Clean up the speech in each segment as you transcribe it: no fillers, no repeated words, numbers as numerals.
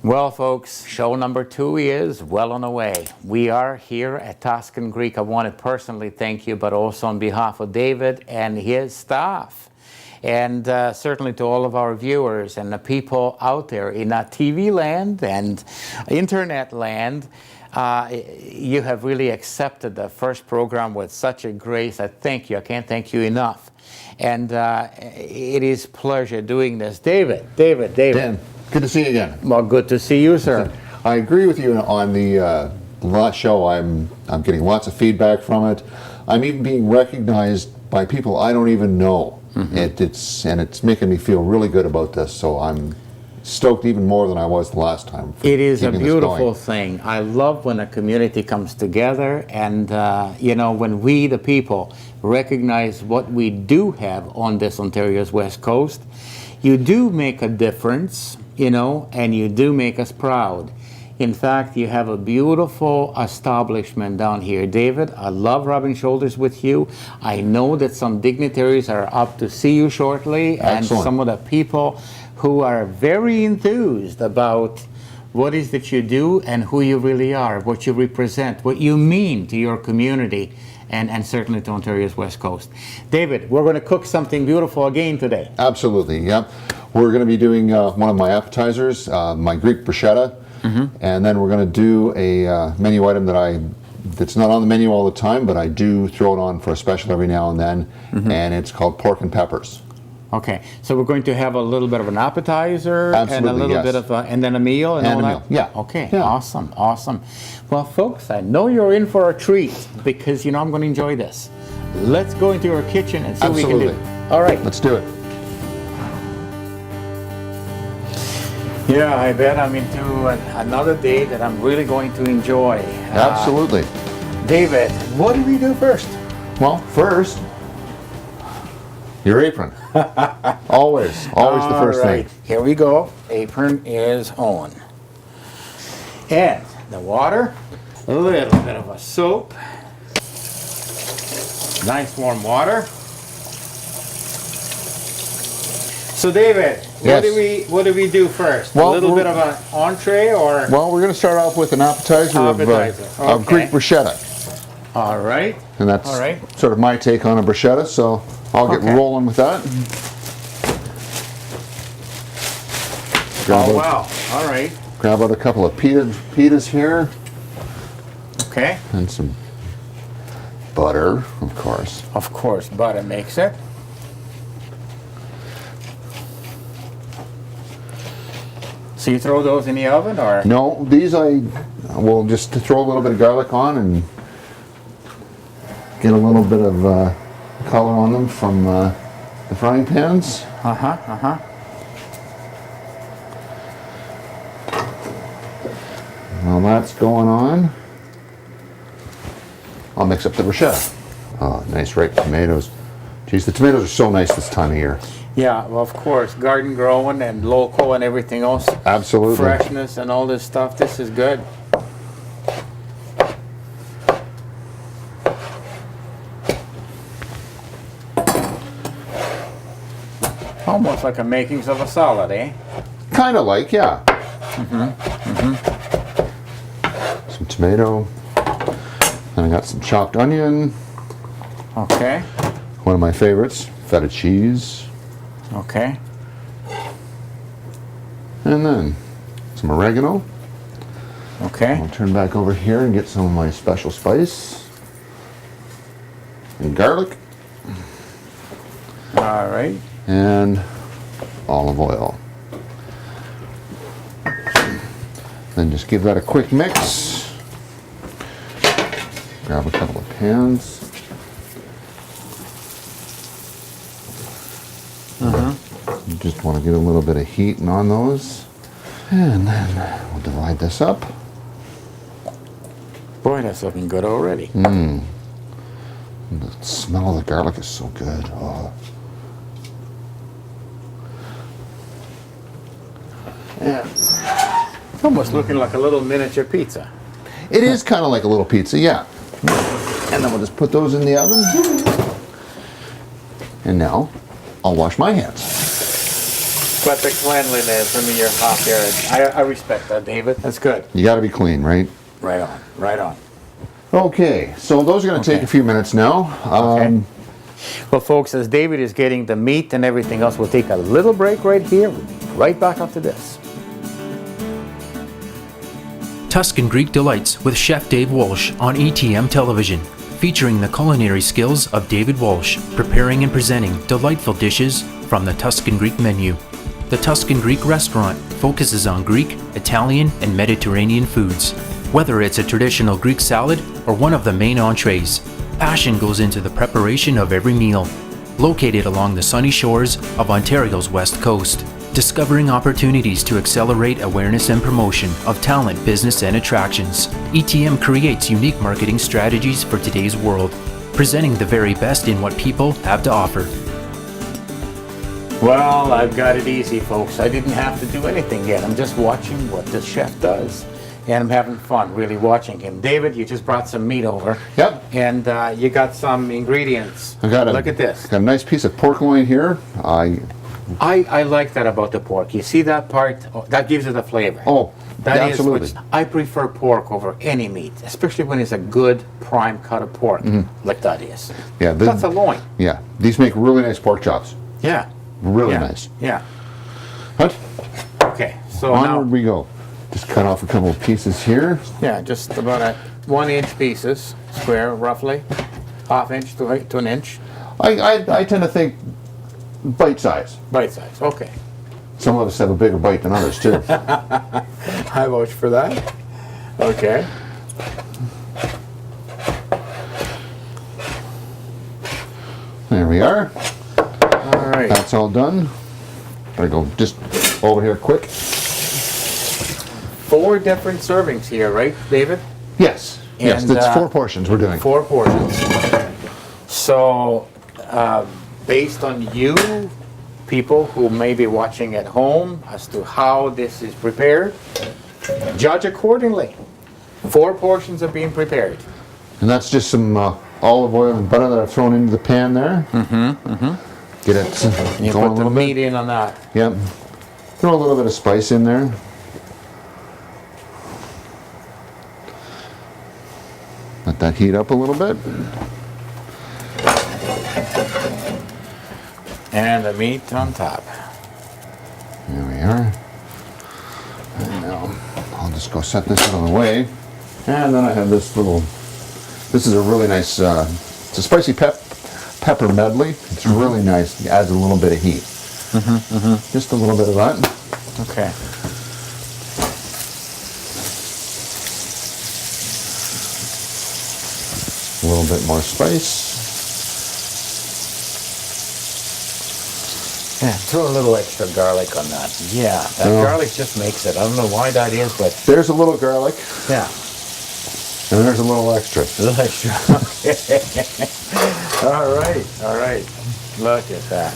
Well, folks, show number 2 is well on the way. We are here at Tuscan Greek. I want to personally thank you, but also on behalf of David and his staff. And certainly to all of our viewers and the people out there in TV land and internet land, you have really accepted the first program with such a grace. I thank you. I can't thank you enough. And it is a pleasure doing this. David. Dan, good to see you again. Well, good to see you, sir. I agree with you on the last show. I'm getting lots of feedback from it. I'm even being recognized by people I don't even know. It's making me feel really good about this. So I'm stoked even more than I was the last time. It is a beautiful thing. I love when a community comes together, and you know, when we, the people, recognize what we do have on this Ontario's West Coast, you do make a difference, you know, and you do make us proud. In fact, you have a beautiful establishment down here. David, I love rubbing shoulders with you. I know that some dignitaries are up to see you shortly. Excellent. And some of the people who are very enthused about what is that you do and who you really are, what you represent, what you mean to your community, and certainly to Ontario's West Coast. David, we're going to cook something beautiful again today. Absolutely, yep. We're going to be doing one of my appetizers, my Greek bruschetta, and then we're going to do a menu item that's not on the menu all the time, but I do throw it on for a special every now and then, and it's called pork and peppers. Okay, so we're going to have a little bit of an appetizer and a little bit of and then a meal and all that? Yeah. Okay, yeah. Awesome. Well, folks, I know you're in for a treat because, you know, I'm going to enjoy this. Let's go into our kitchen and see what we can do. All right. Let's do it. Yeah, I bet I'm into another day that I'm really going to enjoy. Absolutely. David, what do we do first? Well, first, your apron. always the first thing. Here we go. Apron is on. And the water, a little bit of a soap. Nice warm water. So David, yes. what do we do first? Well, a little bit of an entree, or? Well, we're going to start off with an appetizer. Of Greek bruschetta. All right. And that's sort of my take on a bruschetta, so I'll get rolling with that. Wow. All right. Grab out a couple of pitas here. Okay. And some butter, of course. Of course, butter makes it. So you throw those in the oven, or? No, these I will just throw a little bit of garlic on and get a little bit of color on them from the frying pans. While that's going on, I'll mix up the bruschetta. Oh, nice ripe tomatoes. Geez, the tomatoes are so nice this time of year. Yeah, well, of course, garden growing and local and everything else. Absolutely. Freshness and all this stuff. This is good. Almost like a makings of a salad, eh? Kind of like, yeah. Some tomato. And I got some chopped onion. Okay. One of my favorites, feta cheese. Okay. And then some oregano. Okay. I'll turn back over here and get some of my special spice. And garlic. All right. And olive oil. Then just give that a quick mix. Grab a couple of pans. You just want to get a little bit of heat on those. And then we'll divide this up. Boy, that's looking good already. The smell of the garlic is so good. Oh. Yeah. It's almost looking like a little miniature pizza. It is kind of like a little pizza, yeah. And then we'll just put those in the oven. And now I'll wash my hands. But the cleanliness, I mean, you're hot there. I respect that, David. That's good. You got to be clean, right? Right on, right on. Okay, so those are going to take a few minutes now. Okay. Well, folks, as David is getting the meat and everything else, we'll take a little break right here. We'll be right back after this. Tuscan Greek Delights with Chef Dave Walsh on ETM Television, featuring the culinary skills of David Walsh, preparing and presenting delightful dishes from the Tuscan Greek menu. The Tuscan Greek Restaurant focuses on Greek, Italian, and Mediterranean foods. Whether it's a traditional Greek salad or one of the main entrees, passion goes into the preparation of every meal. Located along the sunny shores of Ontario's west coast, discovering opportunities to accelerate awareness and promotion of talent, business, and attractions, ETM creates unique marketing strategies for today's world, presenting the very best in what people have to offer. Well, I've got it easy, folks. I didn't have to do anything yet. I'm just watching what the chef does. And I'm having fun really watching him. David, you just brought some meat over. Yep. And you got some ingredients. Look at this. Got a nice piece of pork loin here. I like that about the pork. You see that part? Oh, that gives it a flavor. Oh, that absolutely. is I prefer pork over any meat, especially when it's a good prime cut of pork, like that is. Yeah, that's a loin. Yeah, these make really nice pork chops. Yeah. Really nice. Yeah. What? Okay, so Onward now we go. Just cut off a couple of pieces here. Yeah, just about a 1 inch pieces, square roughly, ½ inch to an inch. I tend to think bite size. Bite size, okay. Some of us have a bigger bite than others too. I vouch for that. Okay. There we are. All right. That's all done. Gotta go just over here quick. 4 different servings here, right, David? Yes. Yes, And, that's 4 portions we're doing. 4 portions. So, based on you, people who may be watching at home, as to how this is prepared, judge accordingly. 4 portions are being prepared. And that's just some olive oil and butter that I've thrown into the pan there. Get it And you going a put the little meat bit. in on that. Yep. Throw a little bit of spice in there. Let that heat up a little bit. And the meat on top. There we are. And now I'll just go set this out of the way. And then I have this little, this is a really nice, it's a spicy pepper medley. It's really nice. It adds a little bit of heat. Just a little bit of that. Okay. A little bit more spice. Yeah, throw a little extra garlic on that. Yeah, that garlic just makes it. I don't know why that is, but There's a little garlic, yeah, and there's a little extra. a little extra. All right, all right. Look at that.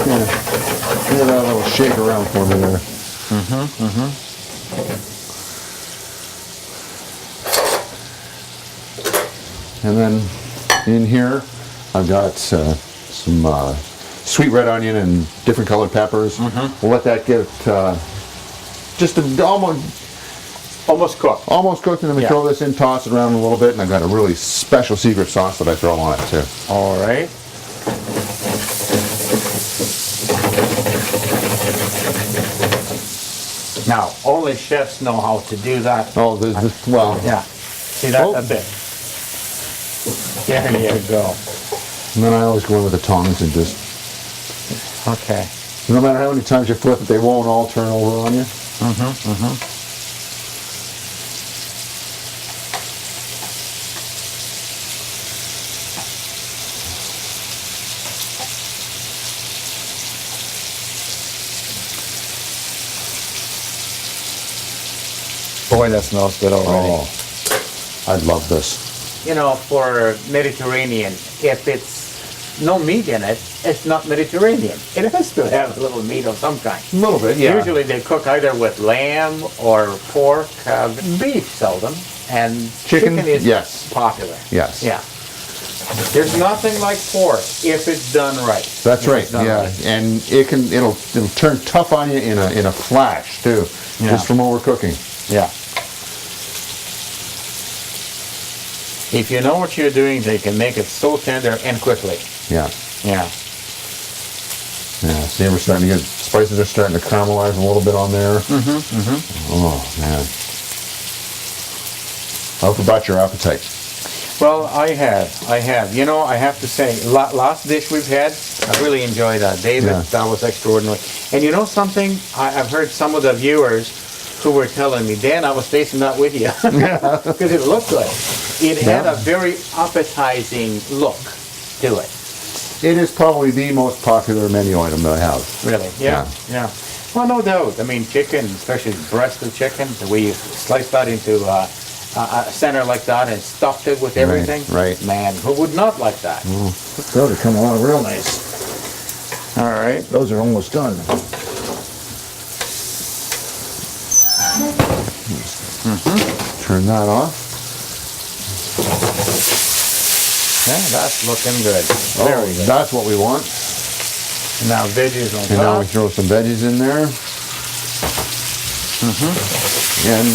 Yeah. Give that a little shake around for me there. And then in here, I've got some sweet red onion and different colored peppers. We'll let that get just Almost cooked. almost cooked, and then we Yeah. throw this in, toss it around a little bit, and I've got a really special secret sauce that I throw on it too. All right. Now, only chefs know how to do that. Oh, well, Yeah. See that? Oh. That's it. There you go. and then I always go in with the tongs and just, Okay. no matter how many times you flip it, they won't all turn over on you. Boy, that smells good already. Oh, I'd love this. You know, for Mediterranean, if it's no meat in it, it's not Mediterranean. It has to have a little meat of some kind. A little bit, yeah. Usually they cook either with lamb or pork, beef seldom, and Chicken, is yes. popular. Yes. Yeah. There's nothing like pork if it's done right. That's If right. it's done Yeah, right. and it'll turn tough on you in a flash too, Yeah. just from overcooking. Yeah. If you know what you're doing, they can make it so tender and quickly. Yeah. Yeah. Yeah. See, we're starting to get spices are starting to caramelize a little bit on there. Oh man. I hope about your appetite. Well, I have. You know, I have to say, last dish we've had, I really enjoyed that. David, Yeah. that was extraordinary. And you know something? I've heard some of the viewers who were telling me, Dan, I was tasting that with you. Because it looked good. It had a very appetizing look to it. It is probably the most popular menu item that I have. Really? Yeah. Well, no doubt. I mean, chicken, especially breast of chicken, the way you slice that into a center like that and stuffed it with everything. right. Man, who would not like that? Those are coming along real nice. All right. Those are almost done. Turn that off. Yeah, that's looking good. Very good. That's what we want. Now veggies on And now we top. throw some veggies in there. And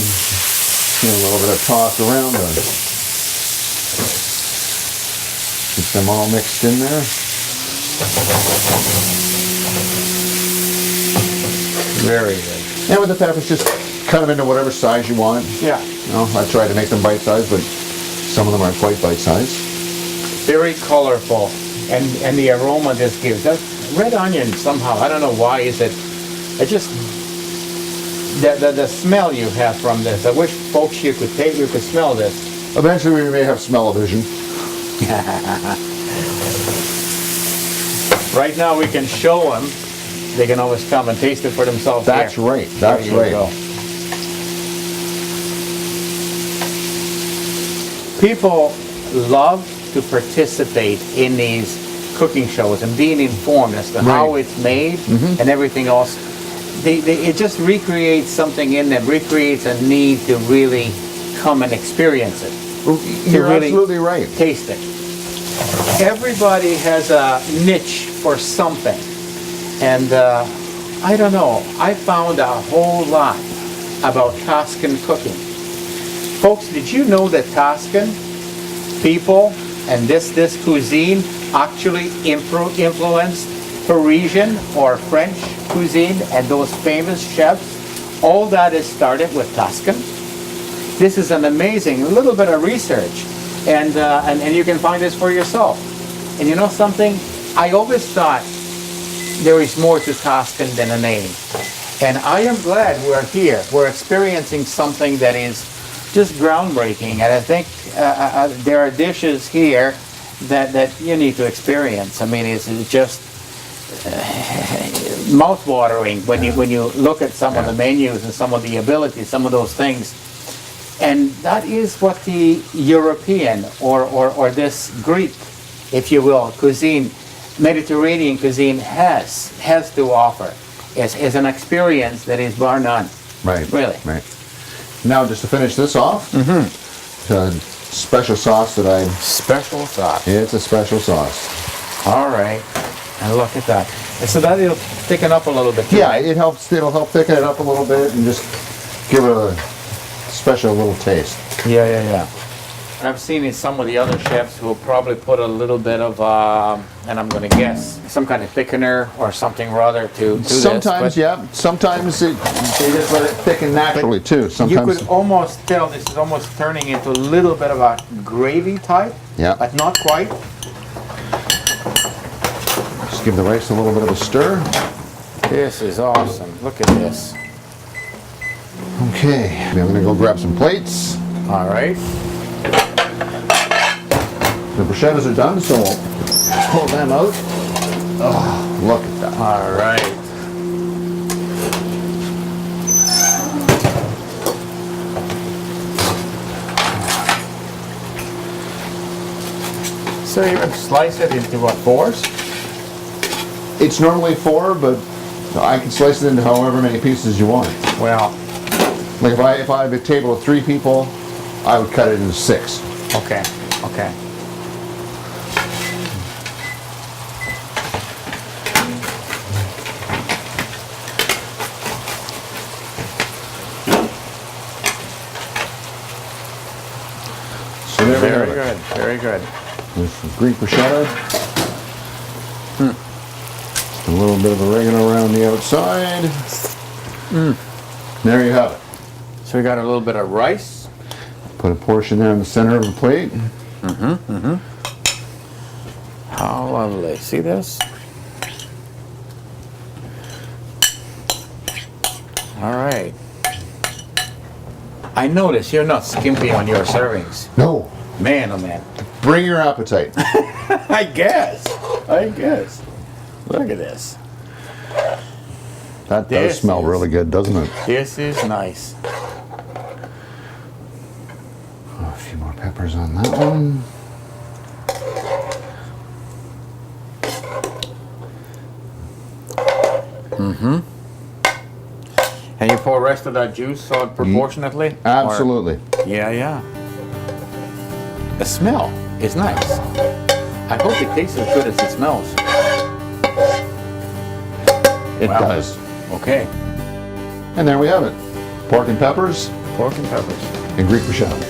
a little bit of toss around to get them all mixed in there. Very good. And with the peppers, just cut them into whatever size you want. Yeah. You know, I try to make them bite-sized, but some of them aren't quite bite-sized. Very colorful. And the aroma this gives. That red onion somehow, I don't know why is it just the smell you have from this. I wish folks you could smell this. Eventually we may have smell-o-vision. Right now we can show them. They can always come and taste it for themselves. That's here. right. That's There you right. go. People love to participate in these cooking shows and being informed as to how Right. it's made and everything else. It just recreates something in them, recreates a need to really come and experience it, You're really absolutely right. taste it. Everybody has a niche for something. And I don't know, I found a whole lot about Tuscan cooking. Folks, did you know that Tuscan people and this cuisine actually influenced Parisian or French cuisine and those famous chefs? All that is started with Tuscan. This is an amazing little bit of research, and you can find this for yourself. And you know something? I always thought there is more to Tuscan than a name. And I am glad we're here. We're experiencing something that is just groundbreaking. And I think there are dishes here that you need to experience. I mean, it's just mouth-watering when you look at some of the menus and some of the abilities, some of those things. And that is what the European or this Greek, if you will, cuisine, Mediterranean cuisine has to offer. Is an experience that is bar none. Right. Really. Right. Now, just to finish this off, special sauce that I... Special sauce. It's a special sauce. All right. And look at that. And so that'll thicken up a little bit. Yeah, it'll help thicken it up a little bit and just give it a special little taste. Yeah. I've seen in some of the other chefs who will probably put a little bit of, and I'm going to guess, some kind of thickener or something rather to Sometimes, this. yeah. Sometimes they just let it thicken naturally too. You Sometimes. could almost tell this is almost turning into a little bit of a gravy type. Yeah. But not quite. Just give the rice a little bit of a stir. This is awesome. Look at this. Okay, I'm going to go grab some plates. All right. The bruschettas are done, so we'll pull them out. Oh, look at that. All right. So you would slice it into what, fours? It's normally 4, but I can slice it into however many pieces you want. Well, Like if I have a table of 3 people, I would cut it into 6. okay. of Very it. good, very good. With some Greek bruschetta. Just a little bit of oregano around the outside. There you have it. So we got a little bit of rice. Put a portion there in the center of the plate. How lovely. See this? All right. I notice you're not skimpy on your servings. No, Man, oh man. bring your appetite. I guess. Look at this. That does This smell is- really good, doesn't it? This is nice. A few more peppers on that one. And you pour rest of that juice so proportionately? Absolutely. Or- yeah. The smell is nice. I hope it tastes as good as it smells. It Wow. does. Okay. And there we have it. Pork and peppers Pork and peppers. and Greek bruschetta.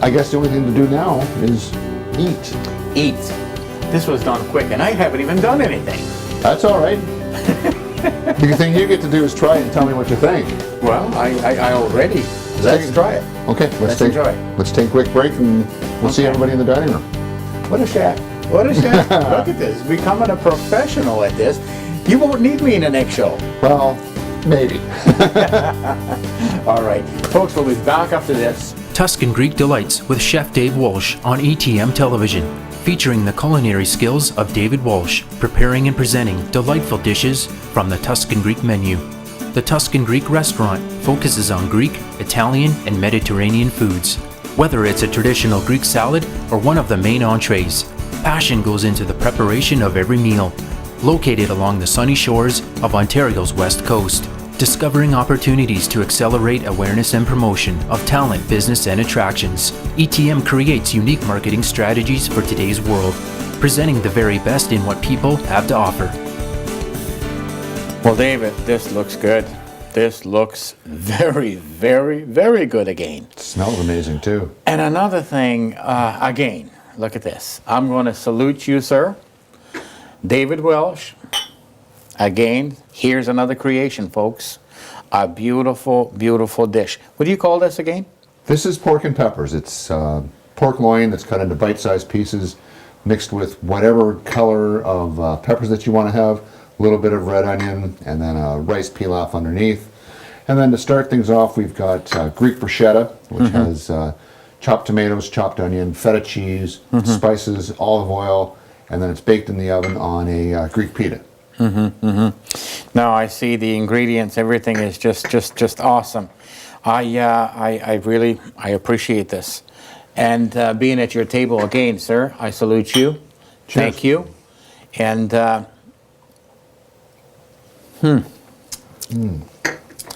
I guess the only thing to do now is eat. Eat. This was done quick, and I haven't even done anything. That's all right. The thing you get to do is try it and tell me what you think. Well, I already. Let's try it. Okay, Let's enjoy. Let's take a quick break and we'll see Okay. everybody in the dining room. What a chef. What a chef. Look at this. Becoming a professional at this. You won't need me in the next show. Well, maybe. All right. Folks, we'll be back after this. Tuscan Greek Delights with Chef Dave Walsh on ETM Television, featuring the culinary skills of David Walsh, preparing and presenting delightful dishes from the Tuscan Greek menu. The Tuscan Greek Restaurant focuses on Greek, Italian, and Mediterranean foods. Whether it's a traditional Greek salad or one of the main entrees, passion goes into the preparation of every meal. Located along the sunny shores of Ontario's west coast, discovering opportunities to accelerate awareness and promotion of talent, business, and attractions, ETM creates unique marketing strategies for today's world, presenting the very best in what people have to offer. Well, David, this looks good. This looks very, very, very good again. Smells amazing too. And another thing, again, look at this. I'm going to salute you, sir. David Walsh. Again, here's another creation, folks. A beautiful, beautiful dish. What do you call this again? This is pork and peppers. It's pork loin that's cut into bite-sized pieces, mixed with whatever color of peppers that you want to have, a little bit of red onion, and then a rice pilaf underneath. And then to start things off, we've got Greek bruschetta, which has chopped tomatoes, chopped onion, feta cheese, spices, olive oil, and then it's baked in the oven on a Greek pita. Now I see the ingredients. Everything is just awesome. I really appreciate this, and being at your table again, sir. I salute you. Cheers. Thank you, and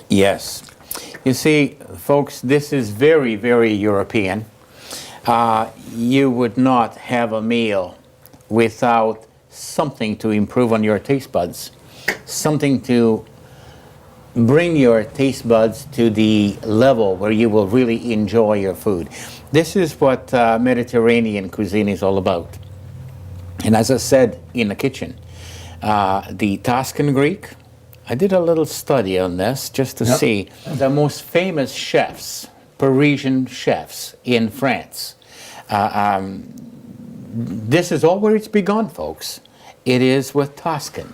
yes, you see, folks, this is very, very European. You would not have a meal without something to improve on your taste buds, something to bring your taste buds to the level where you will really enjoy your food. This is what Mediterranean cuisine is all about. And as I said in the kitchen, the Tuscan Greek, I did a little study on this just to see the most famous chefs, Parisian chefs in France. This is all where it's begun, folks. It is with Tuscan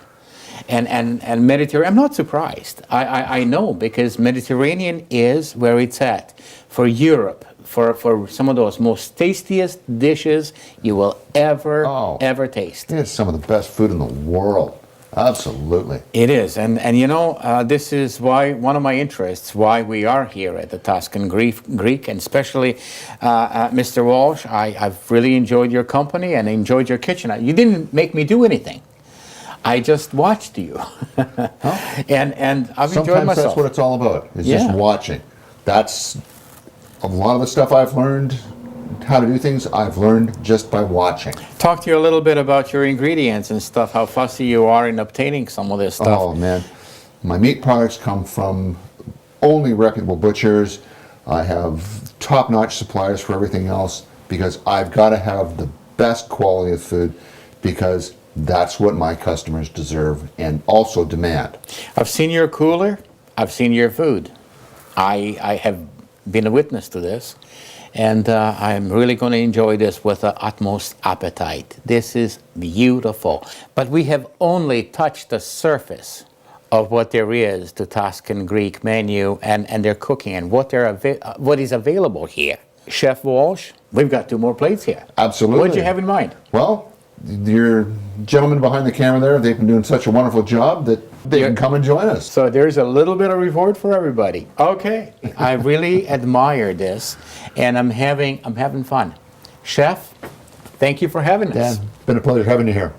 and Mediterranean. I'm not surprised. I know, because Mediterranean is where it's at for Europe, for some of those most tastiest dishes you will ever taste. It's some of the best food in the world. Absolutely. It is, and you know, this is why one of my interests, why we are here at the Tuscan Greek, and especially Mr. Walsh. I've really enjoyed your company and enjoyed your kitchen. You didn't make me do anything. I just watched you, and I've enjoyed Sometimes myself. that's what it's all about. It's Yeah. just watching. That's a lot of the stuff I've learned. How to do things I've learned just by watching. Talk to you a little bit about your ingredients and stuff, how fussy you are in obtaining some of this stuff. Oh man, my meat products come from only reputable butchers. I have top-notch suppliers for everything else because I've got to have the best quality of food because that's what my customers deserve and also demand. I've seen your cooler. I've seen your food. I have been a witness to this, and I'm really going to enjoy this with the utmost appetite. This is beautiful. But we have only touched the surface of what there is to Tuscan Greek menu and their cooking and what is available here. Chef Walsh, we've got 2 more plates here. Absolutely. What did you have in mind? Well, your gentlemen behind the camera there, they've been doing such a wonderful job that they can come and join us. So there's a little bit of reward for everybody. Okay. I really admire this, and I'm having fun. Chef, thank you for having us. Dan, been a pleasure having you here.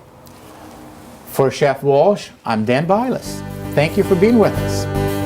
For Chef Walsh, I'm Dan Bylas. Thank you for being with us.